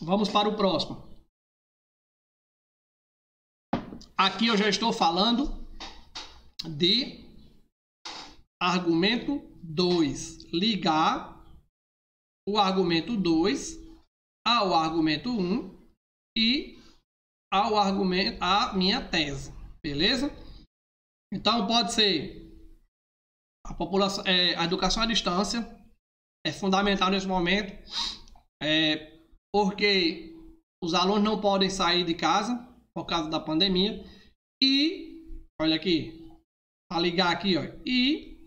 Vamos para o próximo. Aqui eu já estou falando de argumento 2. Ligar o argumento 2 ao argumento 1 e ao argumento, a minha tese. Beleza? Então pode ser a educação à distância é fundamental nesse momento, porque os alunos não podem sair de casa por causa da pandemia e, olha aqui, para ligar aqui, ó, e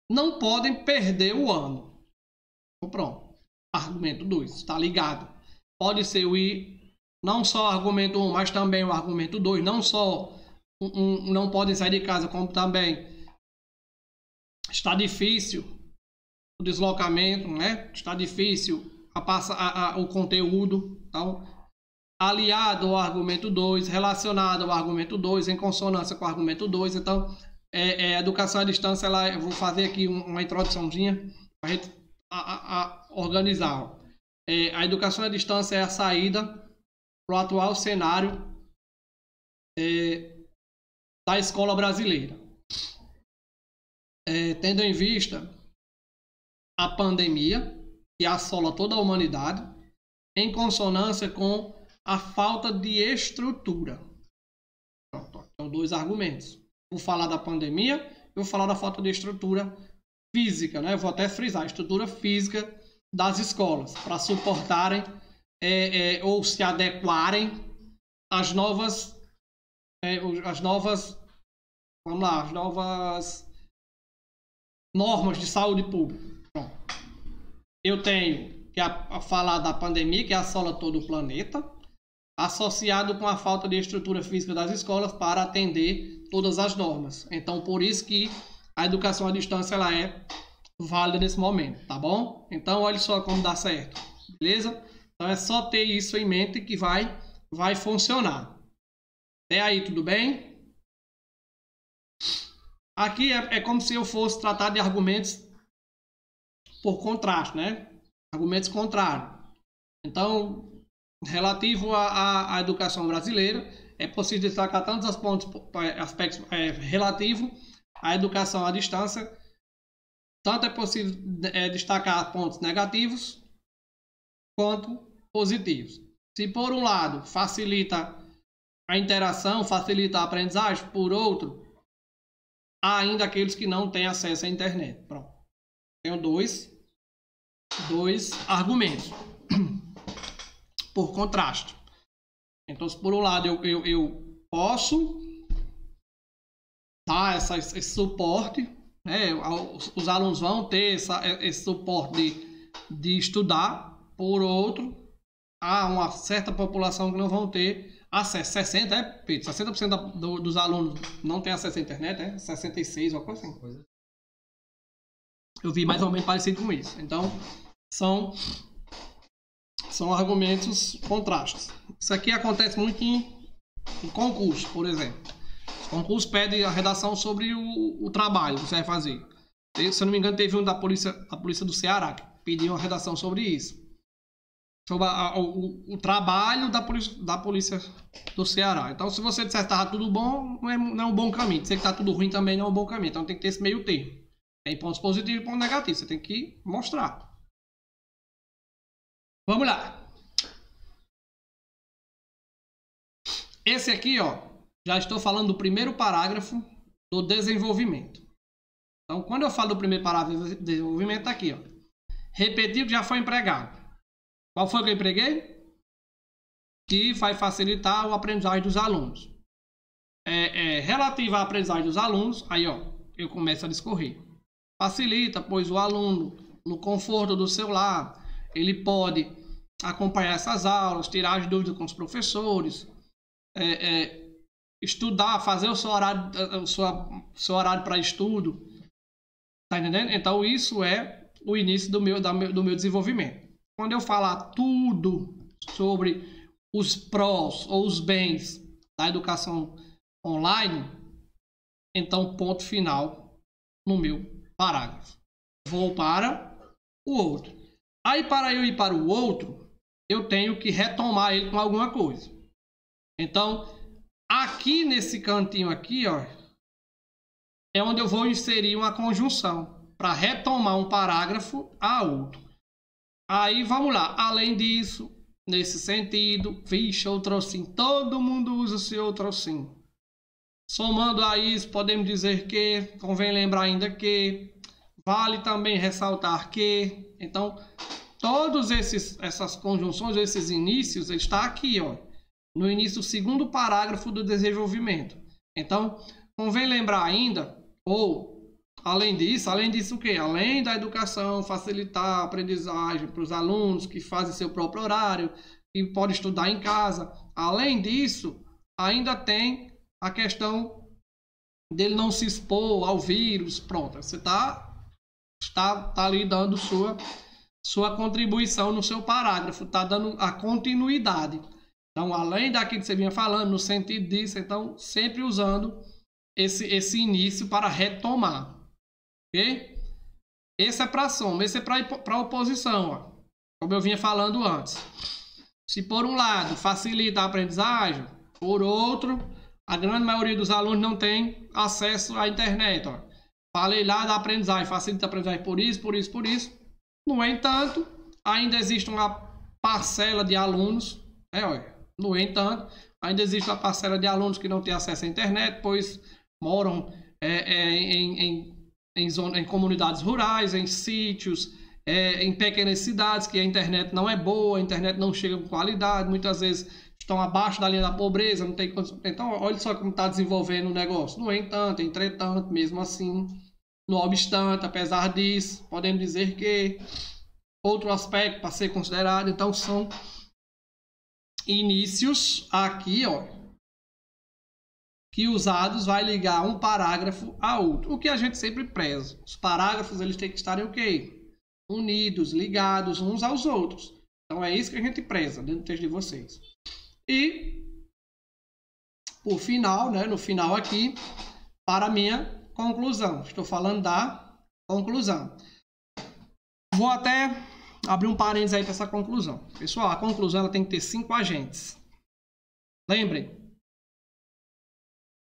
não podem perder o ano. Então, pronto, argumento 2, está ligado. Pode ser o não só o argumento 1, mas também o argumento 2, não só não podem sair de casa, como também está difícil o deslocamento, né? Está difícil o conteúdo. Então, aliado ao argumento 2, relacionado ao argumento 2, em consonância com o argumento 2. Então, a educação à distância, eu vou fazer aqui uma introduçãozinha para a gente organizar. A educação à distância é a saída para o atual cenário da escola brasileira. Tendo em vista a pandemia que assola toda a humanidade, em consonância com a falta de estrutura. Pronto, são dois argumentos. Vou falar da pandemia, eu vou falar da falta de estrutura física, né? Eu vou até frisar a estrutura física das escolas para suportarem ou se adequarem às novas normas de saúde pública. Bom, eu tenho que falar da pandemia que assola todo o planeta, associado com a falta de estrutura física das escolas para atender todas as normas. Então, por isso que a educação à distância ela é válida nesse momento, tá bom? Então, olha só como dá certo, beleza? Então, é só ter isso em mente que vai funcionar. Até aí, tudo bem? Aqui é como se eu fosse tratar de argumentos por contraste, né? Argumentos contrários. Então, relativo à educação brasileira, é possível destacar tantos aspectos relativos à educação à distância, tanto é possível destacar pontos negativos quanto positivos. Se por um lado facilita a interação, facilita a aprendizagem, por outro, há ainda aqueles que não têm acesso à internet. Pronto. Tenho dois argumentos por contraste. Então, se por um lado eu posso dar esse suporte, né? Os alunos vão ter esse suporte de estudar, por outro, há uma certa população que não vão ter acesso. 60% dos alunos não tem acesso à internet, 66 ou coisa assim. Eu vi mais ou menos parecido com isso. Então, são argumentos contrastes. Isso aqui acontece muito em concurso, por exemplo. Os concursos pedem a redação sobre o trabalho que você vai fazer. Se eu não me engano, teve um da polícia do Ceará que pediu uma redação sobre isso. Sobre o trabalho da polícia do Ceará. Então, se você disser que estava tudo bom, não é um bom caminho. Dizer que está tudo ruim também não é um bom caminho. Então, tem que ter esse meio termo. Tem pontos positivos e pontos negativos. Você tem que mostrar. Vamos lá. Esse aqui, ó, já estou falando do primeiro parágrafo do desenvolvimento. Então, quando eu falo do primeiro parágrafo do desenvolvimento, está aqui, ó. Repetir o que já foi empregado. Qual foi que eu empreguei? Que vai facilitar a aprendizagem dos alunos. Relativa à aprendizagem dos alunos, aí, ó, eu começo a discorrer. Facilita, pois o aluno, no conforto do seu lar, ele pode acompanhar essas aulas, tirar as dúvidas com os professores, estudar, fazer o seu horário para estudo. Tá entendendo? Então, isso é o início do meu desenvolvimento. Quando eu falar tudo sobre os prós ou os bens da educação online, então, ponto final no meu parágrafo. Vou para o outro. Aí, para eu ir para o outro, eu tenho que retomar ele com alguma coisa. Então, aqui nesse cantinho aqui, ó, é onde eu vou inserir uma conjunção para retomar um parágrafo a outro. Aí, vamos lá. Além disso, nesse sentido, vixe, outrossim. Todo mundo usa esse outrossim. Somando a isso, podemos dizer que, convém lembrar ainda que, vale também ressaltar que. Então, todas essas conjunções, esses inícios, ele está aqui, ó, no início do segundo parágrafo do desenvolvimento. Então, convém lembrar ainda, ou, além disso o quê? Além da educação, facilitar a aprendizagem para os alunos que fazem seu próprio horário, que podem estudar em casa. Além disso, ainda tem a questão dele não se expor ao vírus. Pronto, você está ali dando sua contribuição no seu parágrafo, está dando a continuidade. Então, além daquilo que você vinha falando, no sentido disso, então, sempre usando esse início para retomar. Ok? Esse é para soma, esse é para oposição, ó, como eu vinha falando antes. Se por um lado facilita a aprendizagem, por outro, a grande maioria dos alunos não tem acesso à internet. Ó. Falei lá da aprendizagem, facilita a aprendizagem por isso, por isso, por isso. No entanto, ainda existe uma parcela de alunos, no entanto, ainda existe uma parcela de alunos que não tem acesso à internet, pois moram em comunidades rurais, em sítios, em pequenas cidades, que a internet não é boa, a internet não chega com qualidade, muitas vezes estão abaixo da linha da pobreza, não tem. Então, olha só como está desenvolvendo o negócio. No entanto, entretanto, mesmo assim, no obstante, apesar disso, podemos dizer que outro aspecto para ser considerado, então, são inícios aqui, ó, que usados vai ligar um parágrafo a outro. O que a gente sempre preza. Os parágrafos, eles têm que estarem o quê? Unidos, ligados uns aos outros. Então, é isso que a gente preza dentro do texto de vocês. E, por final, né, no final aqui, para a minha conclusão. Estou falando da conclusão. Vou até abrir um parênteses aí para essa conclusão. Pessoal, a conclusão ela tem que ter 5 agentes. Lembrem.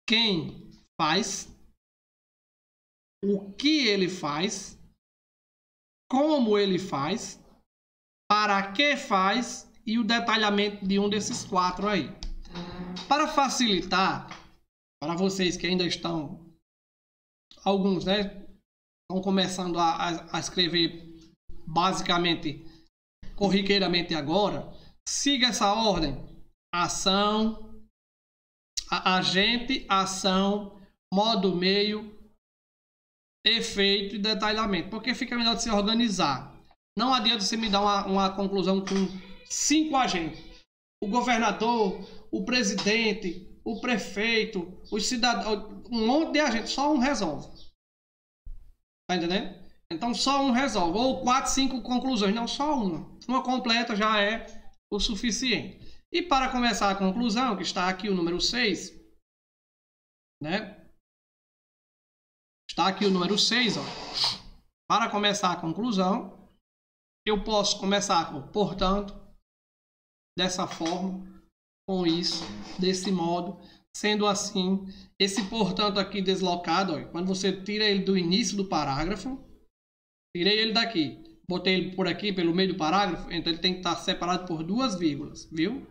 Quem faz, o que ele faz, como ele faz, para que faz e o detalhamento de um desses 4 aí. Para facilitar, para vocês que ainda estão, alguns, né, estão começando a escrever basicamente, corriqueiramente agora, siga essa ordem: ação, agente, ação, modo meio, efeito e detalhamento, porque fica melhor de se organizar. Não adianta você me dar uma conclusão com 5 agentes: o governador, o presidente, o prefeito, os cidadãos, um monte de agentes, só um resolve. Tá entendendo? Então só um resolve, ou 4, 5 conclusões, não, só uma completa já é o suficiente. E para começar a conclusão, que está aqui o número 6, né? Está aqui o número 6, ó. Para começar a conclusão, eu posso começar com, portanto, dessa forma, com isso, desse modo. Sendo assim, esse portanto aqui deslocado, ó, quando você tira ele do início do parágrafo, tirei ele daqui, botei ele por aqui, pelo meio do parágrafo, então ele tem que estar separado por 2 vírgulas, viu?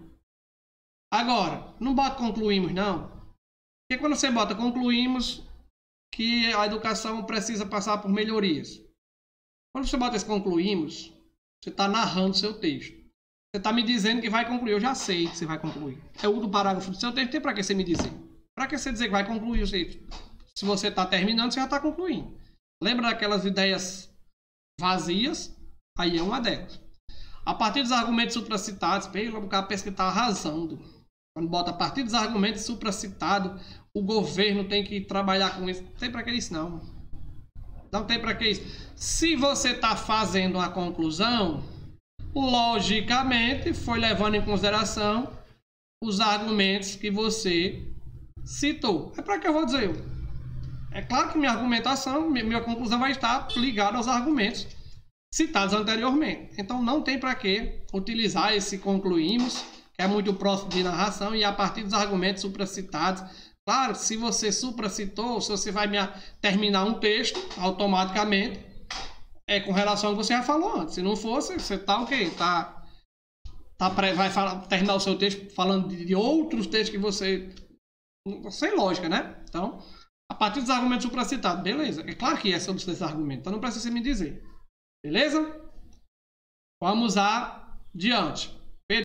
Agora, não bota concluímos, não. Porque quando você bota concluímos que a educação precisa passar por melhorias. Quando você bota esse concluímos, você está narrando o seu texto. Você está me dizendo que vai concluir. Eu já sei que você vai concluir. É o do parágrafo do seu texto. Tem para que você me dizer? Para que você dizer que vai concluir o texto? Se você está terminando, você já está concluindo. Lembra daquelas ideias vazias? Aí é uma delas. A partir dos argumentos supracitados, pelo cara pensa que está arrasando. Quando bota a partir dos argumentos supracitados, o governo tem que trabalhar com isso. Não tem para que isso, não. Não tem para que isso. Se você está fazendo a conclusão, logicamente foi levando em consideração os argumentos que você citou. É para que eu vou dizer? É claro que minha argumentação, minha conclusão vai estar ligada aos argumentos citados anteriormente. Então não tem para que utilizar esse concluímos, que é muito próximo de narração, e a partir dos argumentos supracitados. Claro, se você supracitou, se você vai terminar um texto, automaticamente é com relação ao que você já falou antes. Se não fosse, você tá ok, vai terminar o seu texto falando de outros textos que você... sem lógica, né? Então, a partir dos argumentos supracitados, beleza. É claro que é sobre esse argumento, então não precisa me dizer. Beleza? Vamos adiante.